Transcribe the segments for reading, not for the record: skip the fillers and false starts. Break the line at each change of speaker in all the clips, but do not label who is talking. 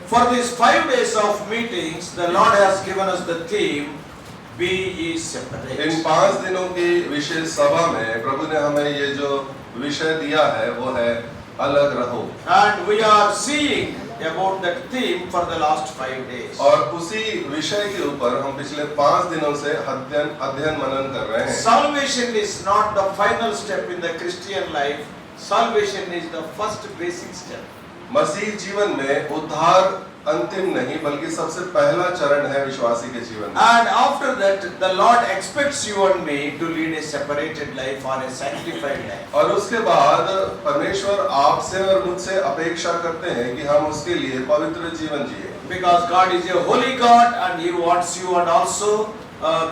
For these 5 days of meetings, the Lord has given us the theme, Be ye separate.
इन 5 दिनों की विशेष सभा में प्रभु ने हमें ये जो विषय दिया है वो है अलग रहो।
And we are seeing about that theme for the last 5 days.
और उसी विषय के ऊपर हम पिछले 5 दिनों से अध्ययन मनन कर रहे हैं।
Salvation is not the final step in the Christian life. Salvation is the first basic step.
मसीह जीवन में उद्धार अंतिम नहीं बल्कि सबसे पहला चरण है विश्वासी के जीवन में।
And after that, the Lord expects you and me to lead a separated life or a sanctified life.
और उसके बाद परमेश्वर आपसे और मुझसे अपेक्षा करते हैं कि हम उसके लिए पवित्र जीवन जिए।
Because God is a holy God and He wants you and also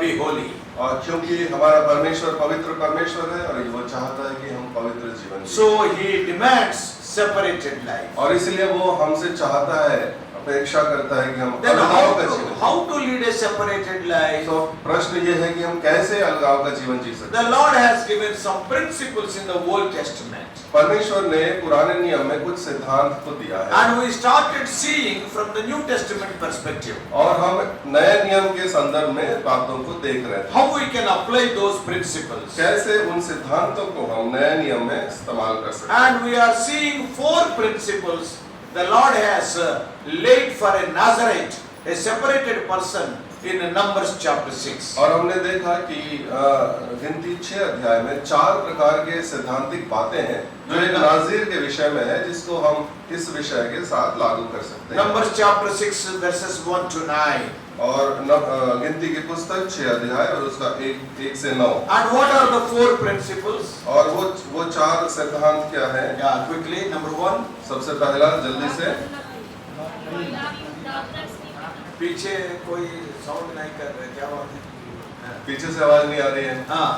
be holy.
और क्योंकि हमारा परमेश्वर पवित्र परमेश्वर है और वो चाहता है कि हम पवित्र जीवन जिए।
So He demands separated life.
और इसलिए वो हमसे चाहता है, अपेक्षा करता है कि हम अलगाव का जीवन जिए।
How to lead a separated life?
तो प्रश्न ये है कि हम कैसे अलगाव का जीवन जी सकते हैं?
The Lord has given some principles in the Old Testament.
परमेश्वर ने पुराने नियम में कुछ सिद्धांत को दिया है।
And we started seeing from the New Testament perspective.
और हम नए नियम के संदर्भ में बातों को देख रहे थे।
How we can apply those principles.
कैसे उन सिद्धांतों को हम नए नियम में इस्तेमाल कर सकते हैं।
And we are seeing 4 principles the Lord has laid for a Nazarite, a separated person, in Numbers chapter 6.
और हमने देखा कि गिनती 6 अध्याय में 4 प्रकार के सिद्धांतिक बातें हैं जो एक नाज़ीर के विषय में है जिसको हम इस विषय के साथ लागू कर सकते हैं।
Numbers chapter 6 verses 1 to 9.
और गिनती की पुस्तक 6 अध्याय और उसका 1 से 9।
And what are the 4 principles?
और वो 4 सिद्धांत क्या है?
Yeah, quickly. Number 1.
सबसे पहला जल्दी से।
पीछे कोई साउंड नहीं कर रहे, क्या बात है?
पीछे से आवाज नहीं आ रही है।
हाँ.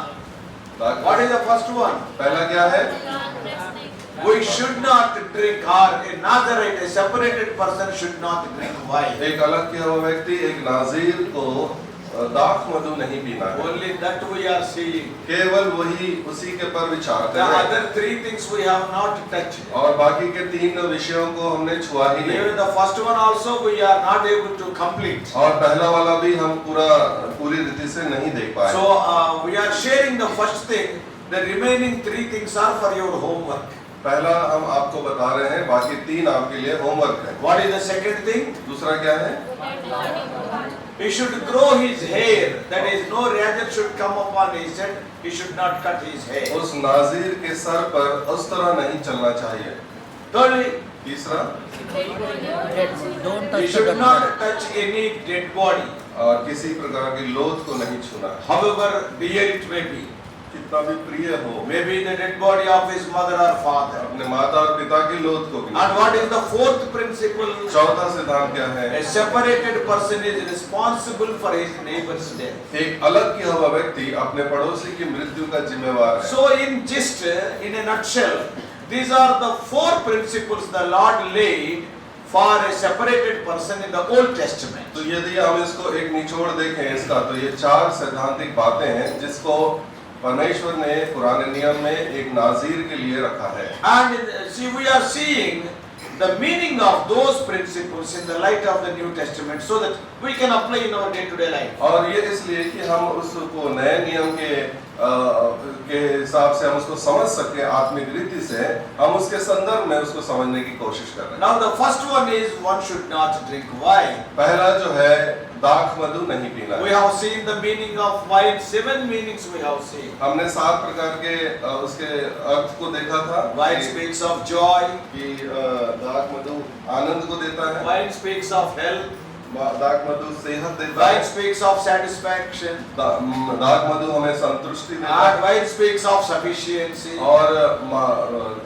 What is the first one?
पहला क्या है?
We should not drink, or a Nazarite, a separated person should not drink wine.
एक अलग किया हुआ व्यक्ति, एक नाज़ीर को दाख मधु नहीं पीना है।
Only that we are seeing.
केवल वही उसी के पर विचार
The
कर रहे हैं।
other 3 things we have not touched.
और बाकी के 3 विषयों को हमने छुआ ही नहीं।
Even the first one also we are not able to complete.
और पहला वाला भी हम पूरी रीति से नहीं देख पाए।
So we are sharing the first thing. The remaining 3 things are for your homework.
पहला हम आपको बता रहे हैं, बाकी 3 आपके लिए होमवर्क है।
What is the second thing?
दूसरा क्या है?
He should grow his hair. That is, no razor should come upon his head. He should not cut his hair.
उस नाज़ीर के सर पर उस तरह नहीं चलना चाहिए।
Thirdly,
तीसरा,
he should not touch any dead body.
और किसी प्रकार की लोथ को नहीं छूना।
However dear it may be.
कितना भी प्रिय हो,
Maybe the dead body of his mother or father.
अपने माता और पिता की लोथ को भी नहीं।
And what is the 4th principle?
चौथा सिद्धांत क्या है?
A separated person is responsible for his neighbor's death.
एक अलग किया हुआ व्यक्ति अपने पड़ोसी की मृत्यु का जिम्मेवार है।
So in a nutshell, these are the 4 principles the Lord laid for a separated person in the Old Testament.
तो यदि हम इसको एक निचोड़ देखें इसका, तो ये 4 सैद्धांतिक बातें हैं जिसको परमेश्वर ने पुराने नियम में एक नाज़ीर के लिए रखा है।
And see, we are seeing the meaning of those principles in the light of the New Testament, so that we can apply in our day-to-day life.
और ये इसलिए कि हम उसको नए नियम के हिसाब से हम उसको समझ सके, आत्मिक रीति से हम उसके संदर्भ में उसको समझने की कोशिश कर रहे हैं।
Now the first one is one should not drink wine.
पहला जो है दाख मधु नहीं पीना।
We have seen the meaning of wine. 7 meanings we have seen.
हमने 7 प्रकार के उसके अर्थ को देखा था।
Wine speaks of joy.
कि दाख मधु आनंद को देता है।
Wine speaks of health.
दाख मधु सेहत देता
Wine
है।
speaks of satisfaction.
दाख मधु हमें संतुष्टि देता है।
And wine speaks of sufficiency.
और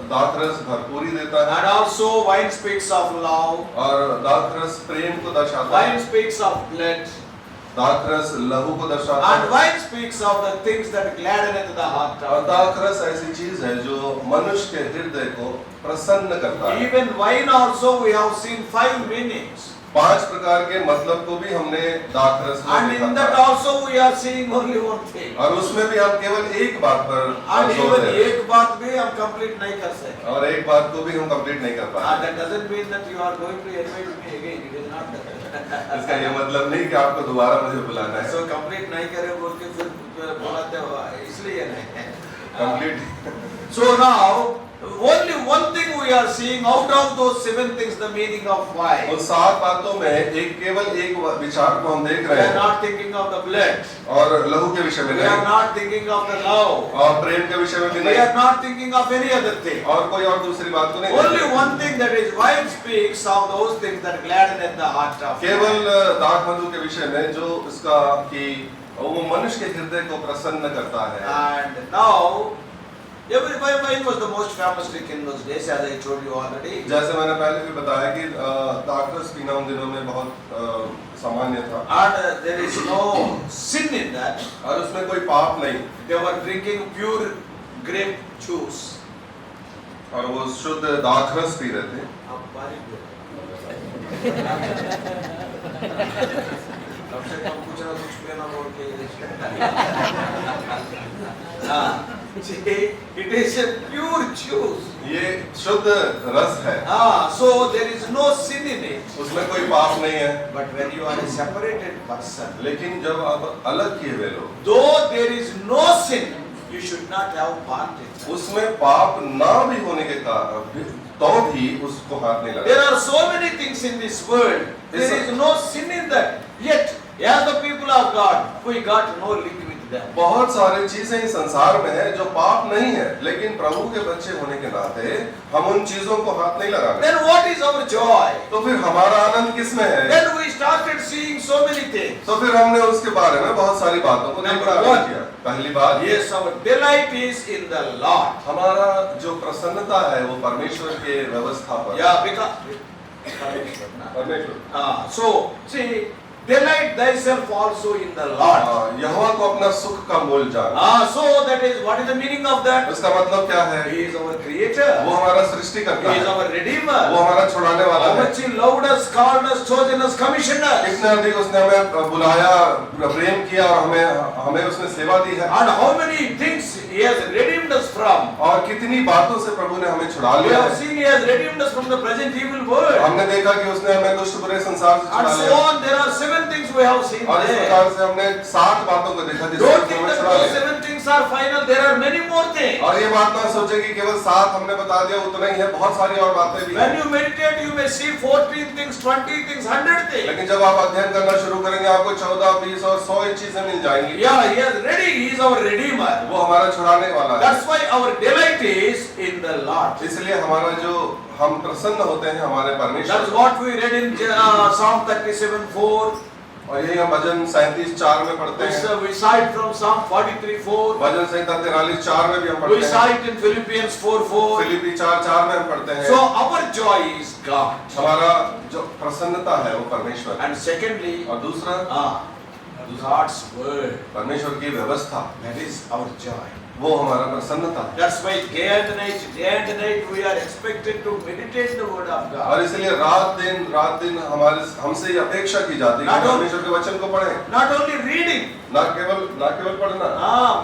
दाख रस भरपूरी देता है।
And also wine speaks of love.
और दाख रस प्रेम को दर्शाता है।
Wine speaks of blood.
दाख रस लहू को दर्शाता है।
And wine speaks of the things that gladden the heart.
और दाख रस ऐसी चीज है जो मनुष्य के हृदय को प्रसन्न करता है।
Even wine also we have seen 5 meanings.
5 प्रकार के मतलब को भी हमने दाखरस में
And
देखा
in that
था।
also we are seeing only one thing.
और उसमें भी हम केवल एक बात पर
And
जोर
even
दे रहे हैं।
एक बात भी हम complete नहीं कर सकते.
और एक बात को भी हम कंप्लीट नहीं कर पाए।
That doesn't mean that you are going to invite me again. It is not that.
इसका ये मतलब नहीं कि आपको दोबारा मुझे बुलाना है।
So complete नहीं करे बोल के फिर बुलाते हो, इसलिए नहीं.
Complete.
So now only one thing we are seeing out of those 7 things, the meaning of why.
उन 7 बातों में एक केवल एक विचार को हम देख
We
रहे
are
हैं
not thinking of the blood.
और लहू के विषय में
We are
नहीं,
not thinking of the love.
और प्रेम के विषय में भी
We
नहीं,
are not thinking of any other thing.
और कोई और दूसरी बात को नहीं
Only
देख रहे।
one thing, that is why it speaks of those things that gladden the heart of
केवल
man.
दाख मधु के विषय में जो इसका कि वो मनुष्य के हृदय को प्रसन्न करता है।
And now every wine was the most famous drink in those days, as I told you already.
जैसे मैंने पहले भी बताया कि दाखरस पीना उन दिनों में बहुत सामान्य था
And there is no sin in that.
और उसमें कोई पाप नहीं,
They were drinking pure grape juice.
और वो शुद्ध दाखरस पी रहे थे।
अब बारीक बोलो। कम से कम कुछ ना कुछ पीना बोल के it is a pure juice.
ये शुद्ध रस है,
So there is no sin in it.
उसमें कोई पाप नहीं है।
But when you are a separated person,
लेकिन जब आप अलग किए हुए लोग,
though there is no sin, you should not have part in that.
उसमें पाप ना भी होने के कारण तो भी उसको हाथ नहीं
There
लगा।
are so many things in this world. There is no sin in that. Yet, as the people of God, we got no link with them.
बहुत सारी चीजें इस संसार में है जो पाप नहीं है, लेकिन प्रभु के बच्चे होने के नाते हम उन चीजों को हाथ नहीं लगाते।
Then what is our joy?
तो फिर हमारा आनंद किसमें है?
Then we started seeing so many things.
तो फिर हमने उसके बारे में बहुत सारी बातों को देखना
Number
आरंभ
one.
किया। पहली बात,
Yes, our delight is in the Lord.
हमारा जो प्रसन्नता है वो परमेश्वर के व्यवस्था पर।
Yeah, because
परमेश्वर।
so see, delight thyself also in the Lord.
यहोवा को अपना सुख का मोल जान।
So that is what is the meaning of that?
इसका मतलब क्या है?
He is our creator.
वो हमारा सृष्टि करता
He is
है,
our redeemer.
वो हमारा छुड़ाने वाला
How
है।
much He loved us, called us, chosen us, commissioned us.
कितने अधिक उसने हमें बुलाया, प्रेम किया और हमें उसने सेवा दी है।
And how many things He has redeemed us from.
और कितनी बातों से प्रभु ने हमें छुड़ा
We
लिया
have
है।
seen He has redeemed us from the present evil world.
हमने देखा कि उसने हमें दुष्ट बुरे संसार से
And
छुड़ा
so
लिया।
on, there are 7 things we have seen
और इस
there.
प्रकार से हमने 7 बातों को देखा जिससे
Don't
उसने
think
हमें
that
छुड़ा
those
लिया।
7 things are final. There are many more things.
और ये बात ना सोचे कि केवल 7 हमने बता दिया उतना ही है, बहुत सारी और बातें भी
When
हैं।
you meditate, you may see 14 things, 20 things, 100 things.
लेकिन जब आप अध्ययन करना शुरू करेंगे आपको 14, 20 और 100 ही चीजें मिल जाएंगी।
Yeah, He is ready. He is our redeemer.
वो हमारा छुड़ाने वाला है।
That's why our delight is in the Lord.
इसलिए हमारा जो हम प्रसन्न होते हैं हमारे परमेश्वर
That's what we read in Psalm 37:4.
और यही हम भजन 37:4 में पढ़ते हैं।
We cite from Psalm 43:4.
भजन संहिता 43:4 में भी हम
We
पढ़ते हैं।
cite in Philippians 4:4.
फिलिप्पी 4:4 में हम पढ़ते हैं।
So our joy is God.
हमारा जो प्रसन्नता है वो परमेश्वर है।
And secondly,
और दूसरा
God's word.
परमेश्वर की व्यवस्था,
That is our joy.
वो हमारा प्रसन्नता है।
That's why day and night we are expected to meditate the word of God.
और इसलिए रात दिन हमसे ये अपेक्षा की जाती है कि परमेश्वर के वचन को पढ़ें।
Not only reading,
ना केवल पढ़ना,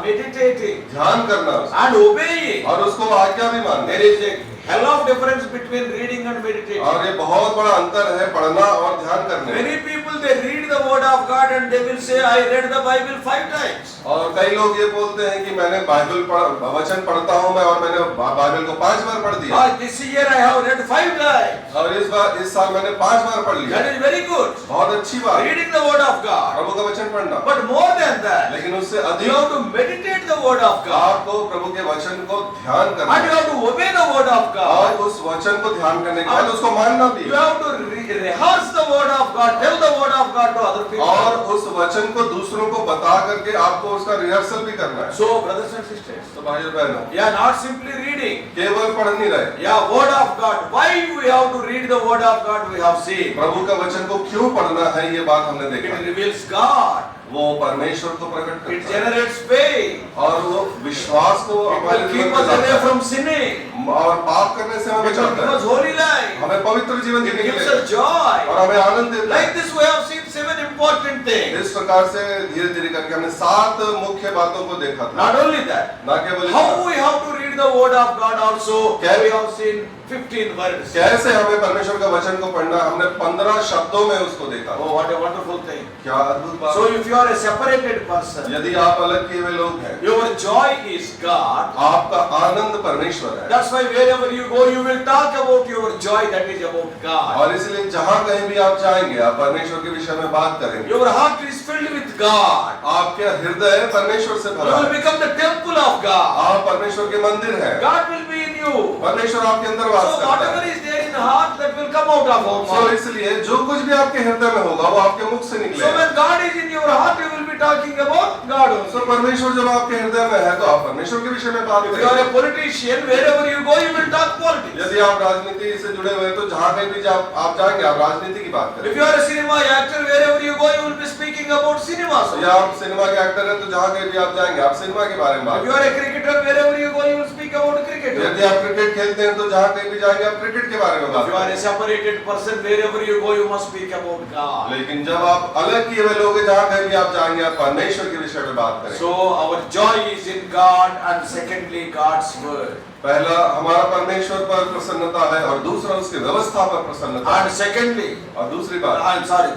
meditating
ध्यान करना
and obeying.
और उसको आज्ञा भी मानना।
There is a hell of difference between reading and meditating.
और ये बहुत बड़ा अंतर है पढ़ना और ध्यान करने में।
Many people they read the word of God and they will say, I read the Bible 5 times.
और कई लोग ये बोलते हैं कि मैंने वचन पढ़ता हूँ मैं और मैंने बाइबल को 5 बार पढ़ दिया।
This year I have read 5 times.
और इस साल मैंने 5 बार पढ़ लिया।
That is very good.
बहुत अच्छी बात।
Reading the word of God.
प्रभु का वचन पढ़ना।
But more than that,
लेकिन उससे
you
अधिक
have to meditate the word of God.
आपको प्रभु के वचन को ध्यान करना
And you have to obey the word of God.
और उस वचन को ध्यान करने के बाद उसको मानना भी।
You have to rehearse the word of God, tell the word of God to other people.
और उस वचन को दूसरों को बता करके आपको उसका रिहर्सल भी करना है।
So brothers and sisters,
तो भाई और बहनों,
yeah, not simply reading.
केवल पढ़ नहीं रहे।
Yeah, word of God. Why we have to read the word of God? We have seen.
प्रभु का वचन को क्यों पढ़ना है ये बात हमने देखा।
It reveals God.
वो परमेश्वर को प्रकट
It
करता है
generates faith.
और वो विश्वास विश्वास को
It
हमारे
will
जीवन
keep
में
us away
लाता है।
from sinning.
और पाप करने से हमें
It will give
बचाता
us
है,
holy life.
हमें पवित्र जीवन
It
जीने के
gives
लिए
us joy.
और हमें आनंद देता
Like
है।
this we have seen 7 important things.
इस प्रकार से धीरे धीरे करके हमने 7 मुख्य बातों को देखा था।
Not only that,
ना केवल
how we have to read the word of God also,
Can-
we have seen 15 words.
कैसे हमें परमेश्वर का वचन को पढ़ना, हमने 15 शब्दों में उसको देखा।
Oh, what a wonderful thing.
क्या अद्भुत बात।
So if you are a separated person,
यदि आप अलग किए हुए लोग हैं,
your joy is God.
आपका आनंद परमेश्वर है।
That's why wherever you go, you will talk about your joy, that is about God.
और इसलिए जहाँ कहीं भी आप जाएंगे, आप परमेश्वर के विषय में बात करेंगे।
Your heart is filled with God.
आपके हृदय परमेश्वर से
You
भरा
will
है।
become the temple of God.
आप परमेश्वर के मंदिर हैं।
God will be in you.
परमेश्वर आपके अंदर वास
So
करता
whatever
है।
is there in the heart, that will come out of our
तो
mouth.
इसलिए जो कुछ भी आपके हृदय में होगा, वो आपके मुख से
So
निकलेगा।
when God is in your heart, you will be talking about God also.
तो परमेश्वर जब आपके हृदय में है, तो आप परमेश्वर के विषय में बात
If you are
करेंगे।
a politician, wherever you go, you will talk politics.
यदि आप राजनीति से जुड़े हुए हैं, तो जहाँ कहीं भी आप जाएंगे, आप राजनीति की बात
If
करेंगे।
you are a cinema actor, wherever you go, you will be speaking about cinema.
या आप सिनेमा के एक्टर हैं, तो जहाँ कहीं भी आप जाएंगे, आप सिनेमा के बारे में बात
If you are a cricketer, wherever you go, you will speak about cricket.
यदि आप क्रिकेट खेलते हैं, तो जहाँ कहीं भी जाएंगे, आप क्रिकेट के बारे में बात
If you are a
करेंगे।
separated person, wherever you go, you must speak about God.
लेकिन जब आप अलग किए हुए लोग हैं, जहाँ कहीं भी आप जाएंगे, आप परमेश्वर के विषय में बात करेंगे।
So our joy is in God, and secondly, God's word.
पहला हमारा परमेश्वर पर प्रसन्नता है, और दूसरा उसकी व्यवस्था पर प्रसन्नता
And
है।
secondly,
और दूसरी बात,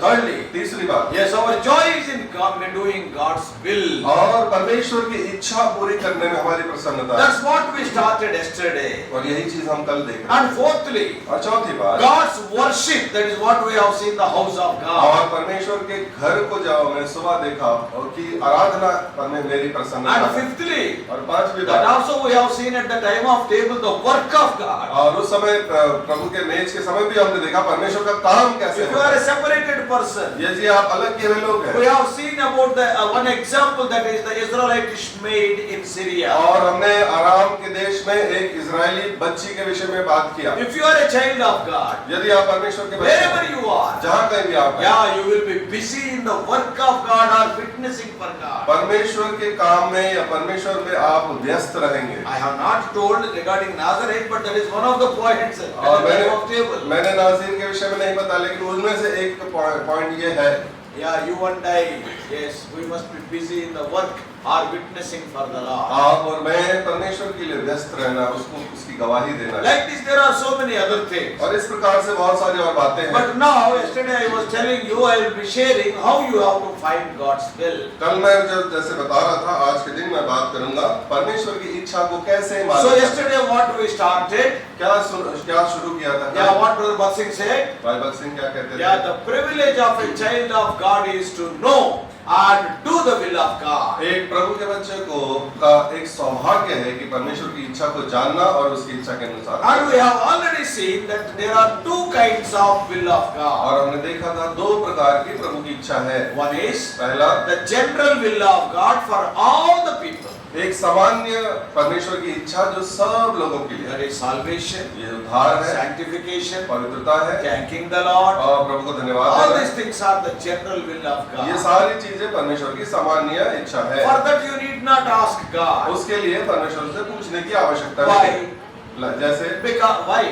thirdly,
तीसरी बात,
yes, our joy is in God, in doing God's will.
और परमेश्वर की इच्छा पूरी करने में हमारी प्रसन्नता है।
That's what we started yesterday.
और यही चीज हम कल देख रहे हैं।
And fourthly,
और चौथी बात,
God's worship, that is what we have seen the house of God.
और परमेश्वर के घर को जाओ, मैं सुबह देखा और कि आराधना करने मेरी प्रसन्नता
And
है।
fifthly,
और पांचवी
that
बात,
also we have seen at the time of table the work of God.
और उस समय प्रभु के मेज के समय भी हमने देखा परमेश्वर का काम कैसे
If you are a separated person,
यदि आप अलग किए हुए लोग
we
हैं।
have seen about the one example, that is the Israelite Ishmael in Syria.
और हमने आराम के देश में एक इजरायली बच्ची के विषय में बात किया।
If you are a child of God,
यदि आप परमेश्वर के बच्चे
wherever
हैं,
you are,
जहाँ कहीं भी आप हैं,
yeah, you will be busy in the work of God or witnessing for God.
परमेश्वर के काम में या परमेश्वर में आप व्यस्त रहेंगे।
I have not told regarding Nazareth, but that is one of the points at
और
the time of table.
मैंने नाज़ीर के विषय में नहीं बताया, लेकिन उनमें से एक पॉइंट ये है,
Yeah, you and I, yes, we must be busy in the work or witnessing for the Lord.
आप और मैं परमेश्वर के लिए व्यस्त रहना, उसको उसकी गवाही देना।
Like this, there are so many other things.
और इस प्रकार से बहुत सारी और बातें हैं।
But now, yesterday I was telling you, I will be sharing how you have to find God's will.
कल मैं जब जैसे बता रहा था, आज के दिन मैं बात करूंगा परमेश्वर की इच्छा को कैसे मालूम।
So yesterday what we started,
क्या शुरू किया था?
yeah, what Brother Batsing said,
भाई भगत सिंह क्या कहते थे?
yeah, the privilege of a child of God is to know and do the will of God.
एक प्रभु के बच्चे को का एक सौभाग्य है कि परमेश्वर की इच्छा को जानना और उसकी इच्छा के अनुसार।
And we have already seen that there are two kinds of will of God.
और हमने देखा था दो प्रकार की प्रभु की इच्छा है।
One is
पहला,
the general will of God for all the people.
एक सामान्य परमेश्वर की इच्छा जो सब लोगों के लिए
That
है।
is salvation,
ये उद्धार है,
sanctification,
पवित्रता है,
thanking the Lord.
और प्रभु को धन्यवाद
All
देना।
these things are the general will of
ये
God.
सारी चीजें परमेश्वर की सामान्य इच्छा है।
For that you need not ask God.
उसके लिए परमेश्वर से पूछने की आवश्यकता
Why?
नहीं। जैसे
Because why?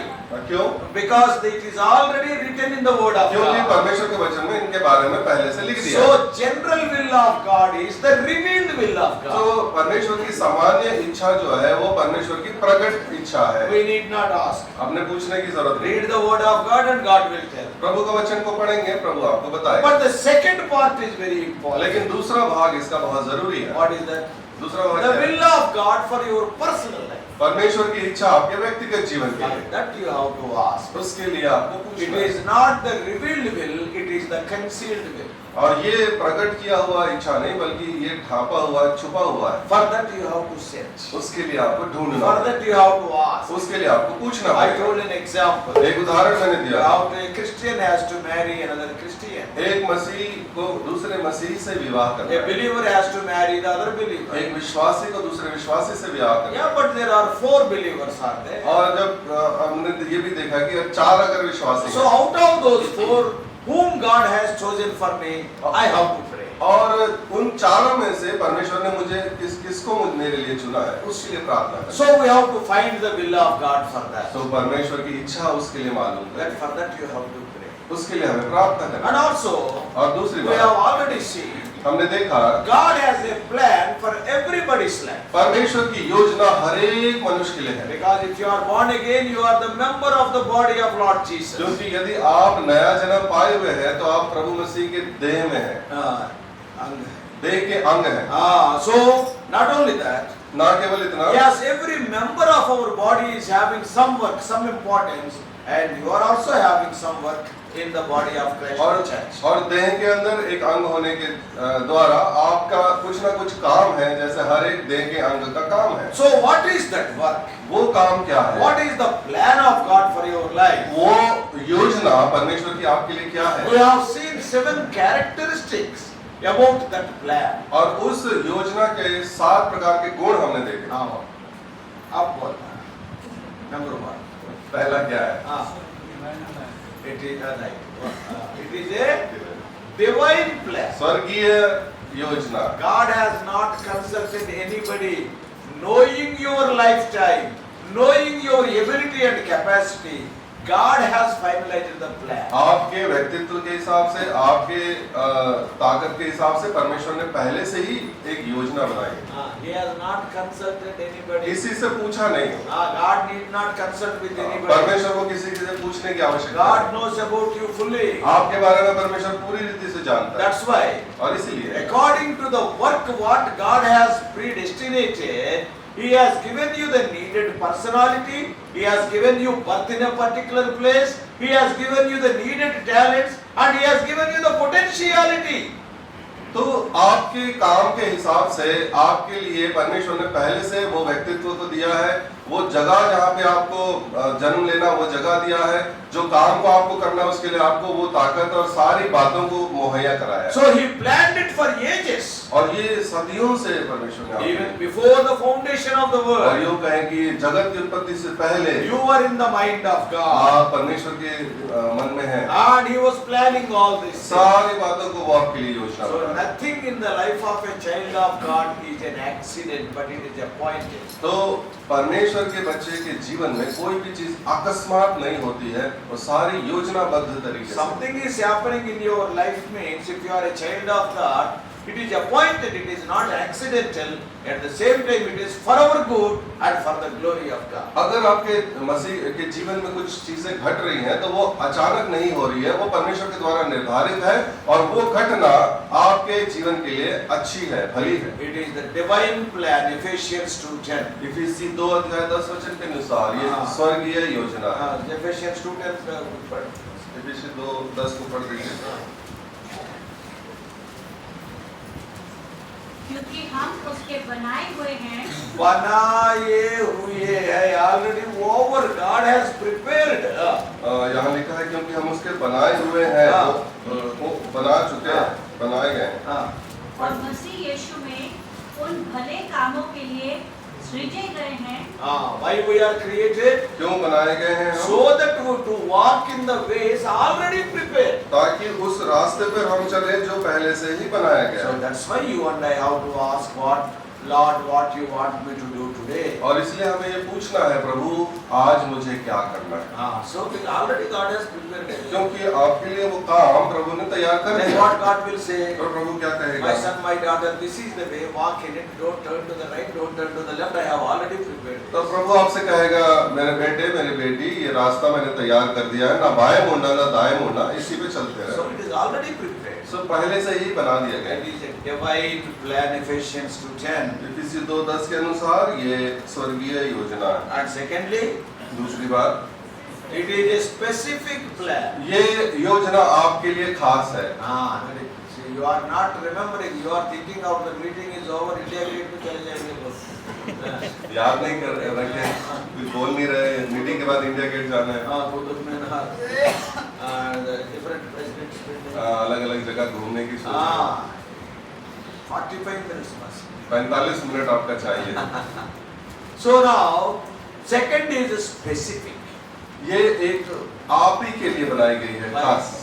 क्यों?
Because it is already written in the word of
क्योंकि
God.
परमेश्वर के वचन में इनके बारे में पहले से लिख दिया।
So general will of God is the revealed will of God.
तो परमेश्वर की सामान्य इच्छा जो है वो परमेश्वर की प्रकट इच्छा है।
We need not ask.
आपने पूछने की जरूरत नहीं।
Read the word of God and God will tell.
प्रभु का वचन को पढ़ेंगे, प्रभु आपको बताएगा।
But the second part is very important.
लेकिन दूसरा भाग इसका बहुत जरूरी है।
What is that?
दूसरा भाग
The
क्या है?
will of God for your personal life.
परमेश्वर की इच्छा आपके व्यक्तिगत जीवन के लिए।
That you have to ask.
उसके लिए आपको
It
पूछना है।
is not the revealed will, it is the concealed will.
और ये प्रकट किया हुआ इच्छा नहीं, बल्कि ये ढांपा हुआ, छुपा हुआ है।
For that you have to search.
उसके लिए आपको ढूंढना
For
है।
that you have to ask.
उसके लिए आपको पूछना
I
पड़ेगा।
told an example.
एक उदाहरण मैंने दिया।
How a Christian has to marry another Christian.
एक मसीह को दूसरे मसीह से विवाह करना
A
है।
believer has to marry the other believer.
एक विश्वासी को दूसरे विश्वासी से विवाह करना है।
Yeah, but there are 4 believers are there.
और जब हमने ये भी देखा कि 4 अगर विश्वासी
So
हैं,
out of those 4, whom God has chosen for me, I have to pray.
और उन चारों में से परमेश्वर ने मुझे किसको मेरे लिए चुना है उसके लिए प्रार्थना करें।
So we have to find the will of God for that.
तो परमेश्वर की इच्छा उसके लिए मालूम
That
करें,
for that you have to pray.
उसके लिए हमें प्रार्थना
And
करना।
also,
और दूसरी
we have
बात
already seen
हमने देखा
God has a plan for everybody's life.
परमेश्वर की योजना हर एक मनुष्य के लिए है।
Because if you are born again, you are the member of the body of Lord Jesus.
क्योंकि यदि आप नया जन्म पाए हुए हैं तो आप प्रभु मसीह के देह में हैं, देह के अंग हैं।
So not only that,
ना केवल इतना,
yes, every member of our body is having some work, some importance, and you are also having some work in the body of Christ Church.
और देह के अंदर एक अंग होने के द्वारा आपका कुछ ना कुछ काम है, जैसे हर एक देह के अंग का काम है।
So what is that work?
वो काम क्या है?
What is the plan of God for your life?
वो योजना परमेश्वर की आपके लिए क्या है?
We have seen 7 characteristics about that plan.
और उस योजना के 7 प्रकार के गुण हमने देखे।
अब बोलना नंबर 1
पहला क्या है?
It is it is a divine plan.
स्वर्गीय योजना।
God has not consulted anybody, knowing your lifetime, knowing your ability and capacity. God has finalized the plan.
आपके व्यक्तित्व के हिसाब से, आपके ताकत के हिसाब से परमेश्वर ने पहले से ही एक योजना बनाई।
He has not consulted anybody.
किसी से पूछा नहीं।
God need not consult with anybody.
परमेश्वर को किसी से पूछने की आवश्यकता
God
नहीं।
knows about you fully.
आपके बारे में परमेश्वर पूरी रीति से जानता है।
That's why,
और इसीलिए
according to the work what God has predestinated, He has given you the needed personality. He has given you birth in a particular place. He has given you the needed talents, and He has given you the potentiality.
तो आपके काम के हिसाब से आपके लिए परमेश्वर ने पहले से वो व्यक्तित्व को दिया है, वो जगह जहाँ पे आपको जन्म लेना वो जगह दिया है, जो काम को आपको करना उसके लिए आपको वो ताकत और सारी बातों को मुहैया कराया है।
So He planned it for ages.
और ये सदियों से परमेश्वर ने
Even before the foundation of the
और
world,
यूँ कहें कि जगत की उत्पत्ति से पहले
you were in the mind of God,
आप परमेश्वर के मन में हैं,
and He was planning all this.
सारी बातों को वो आपके लिए योजना
So
बना।
nothing in the life of a child of God is an accident, but it is appointed.
तो परमेश्वर के बच्चे के जीवन में कोई भी चीज अकस्मात नहीं होती है, वो सारी योजनाबद्ध तरीके से।
Something is happening in your life means if you are a child of God, it is appointed, it is not accidental. At the same time, it is for our good and for the glory of God.
अगर आपके मसीह के जीवन में कुछ चीजें घट रही हैं, तो वो अचानक नहीं हो रही है, वो परमेश्वर के द्वारा निर्धारित है और वो घटना आपके जीवन के लिए अच्छी है, भली है।
It is the divine plan, Ephesians 2:10.
इफिसी 2:10 के अनुसार ये स्वर्गीय योजना है।
Ephesians 2:10 पढ़।
इफिसी 2:10 को पढ़ दीजिए।
क्योंकि हम उसके बनाए हुए हैं,
बनाए हुए है, already over God has prepared.
यहाँ लिखा है क्योंकि हम उसके बनाए हुए हैं, वो बना चुके हैं, बनाए गए हैं।
और मसीह यीशु में उन भले कामों के लिए सृजे गए हैं।
Why we are created?
क्यों बनाए गए हैं हम?
So that to walk in the ways already prepared.
ताकि उस रास्ते पर हम चले जो पहले से ही बनाया गया
So
है।
that's why you and I have to ask God, Lord, what you want me to do today?
और इसलिए हमें ये पूछना है, प्रभु आज मुझे क्या करना है?
So already God has prepared it.
क्योंकि आपके लिए वो काम प्रभु ने तैयार कर
Then
दिया।
what God will say?
तो प्रभु क्या
My
कहेगा?
son, my daughter, this is the way, walk in it, don't turn to the right, don't turn to the left, I have already prepared it.
तो प्रभु आपसे कहेगा, मेरे बेटे मेरी बेटी, ये रास्ता मैंने तैयार कर दिया है, ना बाएं मुड़ना ना दाएं मुड़ना, इसी पे चलते
So
रहे।
it is already prepared.
सो पहले से ही बना दिया गया।
It is a divine plan, Ephesians 2:10.
इफिसी 2:10 के अनुसार ये स्वर्गीय योजना है।
And secondly,
दूसरी बात,
it is a specific plan.
ये योजना आपके लिए खास है।
See, you are not remembering, you are thinking of the meeting is over, India Gate में चले जाएंगे बस।
याद नहीं कर रखे, कुछ बोल नहीं रहे, मीटिंग के बाद इंडिया गेट जाना है।
Qutub Minar, different presidents building.
अलग अलग जगह घूमने की सोच।
45 minutes बस।
45 मिनट आपका चाहिए।
So now, second is specific.
ये एक आप ही के लिए बनाई गई है, खास।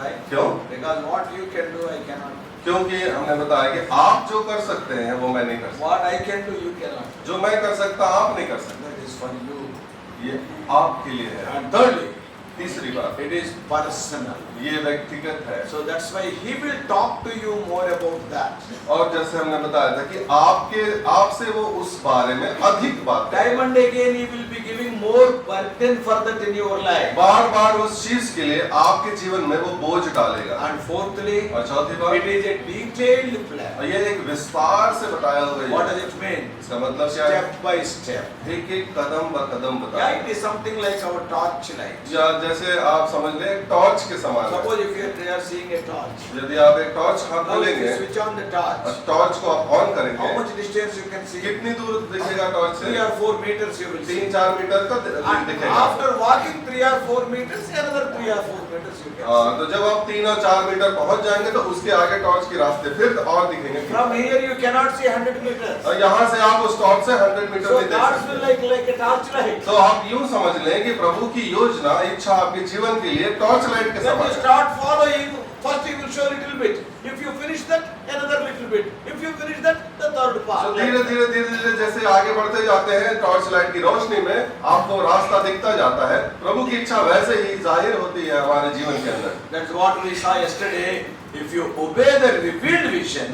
Right?
क्यों?
Because what you can do, I cannot do.
क्योंकि हमने बताया कि आप जो कर सकते हैं वो मैं नहीं कर सकता,
What I can do, you cannot.
जो मैं कर सकता आप नहीं कर सकते,
That is for you.
ये आपके लिए है।
And thirdly,
तीसरी बात,
it is personal.
ये व्यक्तिगत है।
So that's why he will talk to you more about that.
और जैसे हमने बताया था कि आपसे वो उस बारे में अधिक बात करेगा।
Time and again he will be giving more burden for that in your life.
बार बार उस चीज के लिए आपके जीवन में वो बोझ डालेगा।
And fourthly,
और चौथी बात,
it is a detailed plan.
और ये एक विस्तार से बताया हुआ
What
है।
does it mean?
इसका मतलब क्या है?
Step by step.
एक एक कदम ब कदम
Yeah,
बताया।
it is something like our torch light.
या जैसे आप समझ लें एक टॉर्च के समान है।
Suppose if you are seeing a torch.
यदि आप एक टॉर्च हाथ में
Now if
लेंगे
you switch on the torch,
और टॉर्च को आप ऑन
how
करेंगे,
much distance you can see?
कितनी दूर दिखेगा टॉर्च
3
से?
or 4 meters you will see.
3-4 metre का
And
दिखेगा।
after walking 3 or 4 meters, another 3 or 4 meters you can
हाँ,
see.
तो जब आप 3 और 4 मीटर पहुंच जाएंगे तो उसके आगे टॉर्च के रास्ते फिर और दिखेंगे।
From here you cannot see 100 meters.
और यहाँ से आप उस टॉर्च से 100 मीटर
So
नहीं देख
torch will
सकते।
like a torch light.
तो आप यूं समझ लें कि प्रभु की योजना इच्छा आपके जीवन के लिए टॉर्च लाइट के
When
समान
you
है।
start following, first you will show little bit. If you finish that, another little bit. If you finish that, the third
तो
part.
धीरे-धीरे जैसे आगे बढ़ते जाते हैं टॉर्च लाइट की रोशनी में आपको रास्ता दिखता जाता है। प्रभु की इच्छा वैसे ही जाहिर होती है हमारे जीवन के अंदर।
That's what we saw yesterday. If you obey the revealed vision,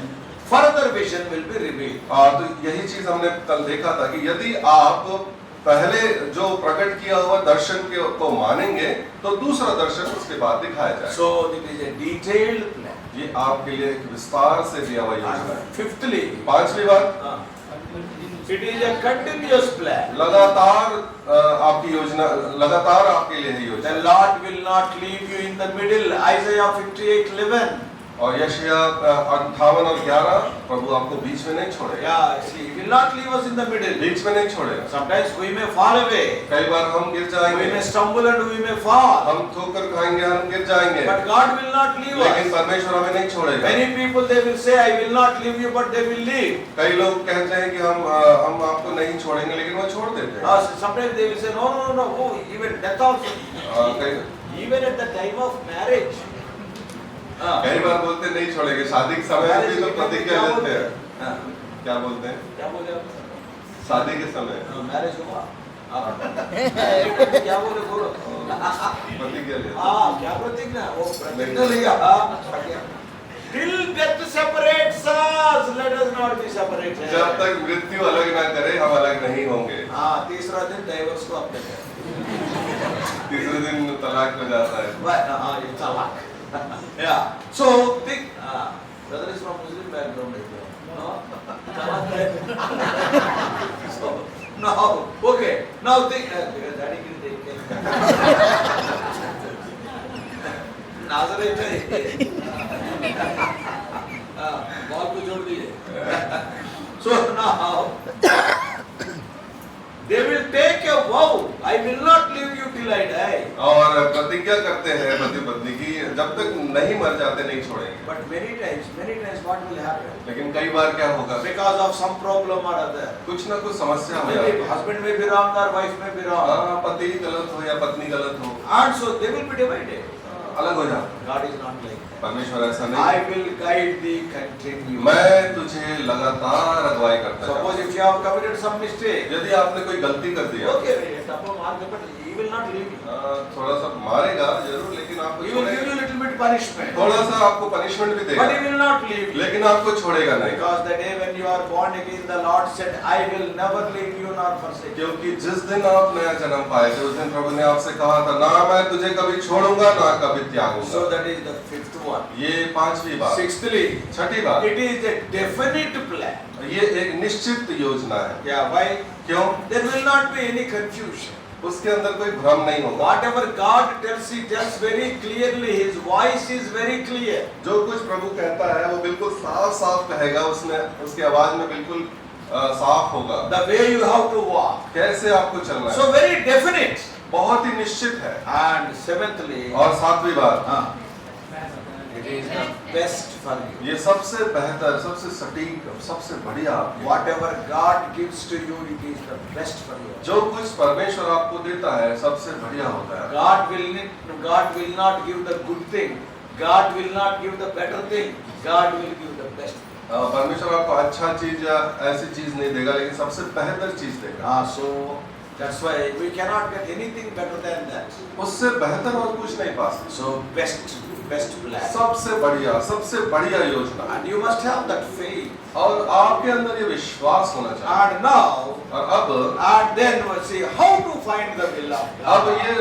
further vision will be revealed.
तो यही चीज हमने कल देखा था कि यदि आप पहले जो प्रकट किया हुआ दर्शन को मानेंगे तो दूसरा दर्शन उसके बाद दिखाया जाएगा।
So it is a detailed plan.
ये आपके लिए एक विस्तार से दिया हुआ योजना है।
And fifthly,
पांचवी बात,
it is a continuous plan.
लगातार आपकी योजना, लगातार आपके लिए है
The
योजना।
Lord will not leave you in the middle. Isaiah 58:11.
और यशायाह 58 और 11 प्रभु आपको बीच में नहीं छोड़ेगा।
Yeah, see, he will not leave us in the middle.
बीच में नहीं छोड़ेगा।
Sometimes we may fall away.
कई बार हम गिर
We
जाएंगे,
may stumble and we may fall.
हम ठोकर खाएंगे, हम गिर जाएंगे,
But God will not leave
लेकिन
us.
परमेश्वर हमें नहीं छोड़ेगा।
Many people they will say, I will not leave you, but they will leave.
कई लोग कहते हैं कि हम आपको नहीं छोड़ेंगे, लेकिन वो छोड़ देते हैं।
Sometimes they will say, no. Oh, even death also. Even at the time of marriage.
कई बार बोलते नहीं छोड़ेंगे, शादी के समय
Marriage
भी तो
में
प्रतिज्ञा
क्या
लेते
बोलते
हैं।
हैं?
क्या बोलते हैं?
क्या बोले आप?
शादी के समय
मैरिज हुआ क्या बोलो
प्रतिज्ञा लेते हैं।
क्या प्रतिज्ञा वो प्रतिज्ञा लिया till death separates us, let us not be separated.
जब तक मृत्यु अलग ना करे हम अलग नहीं होंगे।
तीसरा दिन डाइवोर्स को अपने
तीसरे दिन तलाक हो जाता है।
ये तलाक yeah, so think brother is from Muslim background, no? So now, okay, now think daddy can take care. Nazareth है बॉल को जोड़ दिए। So now they will take a vow, I will not leave you till I die.
और प्रतिज्ञा करते हैं पति पत्नी की, जब तक नहीं मर जाते नहीं छोड़ेंगे।
But many times what will happen?
लेकिन कई बार क्या होगा?
Because of some problem or other.
कुछ ना कुछ समस्या हो
Maybe
जाती है।
husband may be wrong or wife may be wrong.
हाँ, पति गलत हो या पत्नी गलत हो,
And so they will be divided.
अलग हो जाते।
God is not like that.
परमेश्वर ऐसा
I
नहीं।
will guide thee continually.
मैं तुझे लगातार अगुवाई करता
Suppose
जाऊँ।
if you have committed some mistake,
यदि आपने कोई गलती कर दिया,
okay, tappo maar de, but he will not leave you.
थोड़ा सा मारेगा जरूर, लेकिन आपको
He will give you
छोड़ेगा।
little bit punishment.
थोड़ा सा आपको पनिशमेंट भी
But he
देगा,
will not leave you.
लेकिन आपको छोड़ेगा नहीं।
Because the day when you are born again, the Lord said, I will never leave you nor forsake you.
क्योंकि जिस दिन आप नया जन्म पाए थे उस दिन प्रभु ने आपसे कहा था, ना मैं तुझे कभी छोड़ूंगा ना कभी त्यागूंगा।
So that is the fifth one.
ये पांचवी बात।
Sixthly,
छठी बात,
it is a definite plan.
ये एक निश्चित योजना है।
Yeah, why?
क्यों?
There will not be any confusion.
उसके अंदर कोई भ्रम नहीं होगा।
Whatever God tells, He tells very clearly. His voice is very clear.
जो कुछ प्रभु कहता है वो बिल्कुल साफ साफ कहेगा, उसमें उसकी आवाज में बिल्कुल साफ होगा।
The way you have to walk.
कैसे आपको चलना है,
So very definite.
बहुत ही निश्चित है।
And seventhly,
और सातवीं बात,
it is the best for you.
ये सबसे बेहतर, सबसे सटीक, सबसे बढ़िया आपके लिए।
Whatever God gives to you, it is the best for you.
जो कुछ परमेश्वर आपको देता है सबसे बढ़िया होता है।
God will not give the good thing. God will not give the better thing. God will give the best.
परमेश्वर आपको अच्छा चीज या ऐसी चीज नहीं देगा, लेकिन सबसे बेहतर चीज देगा।
So that's why we cannot get anything better than that.
उससे बेहतर और कुछ नहीं पा सकते।
So best plan.
सबसे बढ़िया योजना।
And you must have that faith.
और आपके अंदर ये विश्वास होना चाहिए।
And now,
और
then we'll see how to find the will of God.
अब ये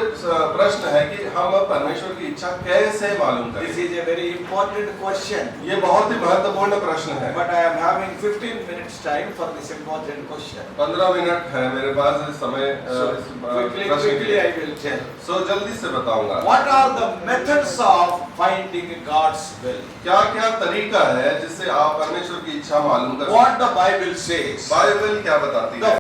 प्रश्न है कि हम परमेश्वर की इच्छा कैसे मालूम
This
करें।
is a very important question.
ये बहुत ही महत्वपूर्ण प्रश्न है।
But I am having 15 minutes time for this important question.
15 minute है मेरे पास इस समय इस प्रश्न के
Quickly
लिए।
I will tell.
सो जल्दी से बताऊंगा।
What are the methods of finding God's will?
क्या क्या तरीका है जिससे आप परमेश्वर की इच्छा मालूम कर सकते हैं?
What the Bible says.
Bible क्या बताती है?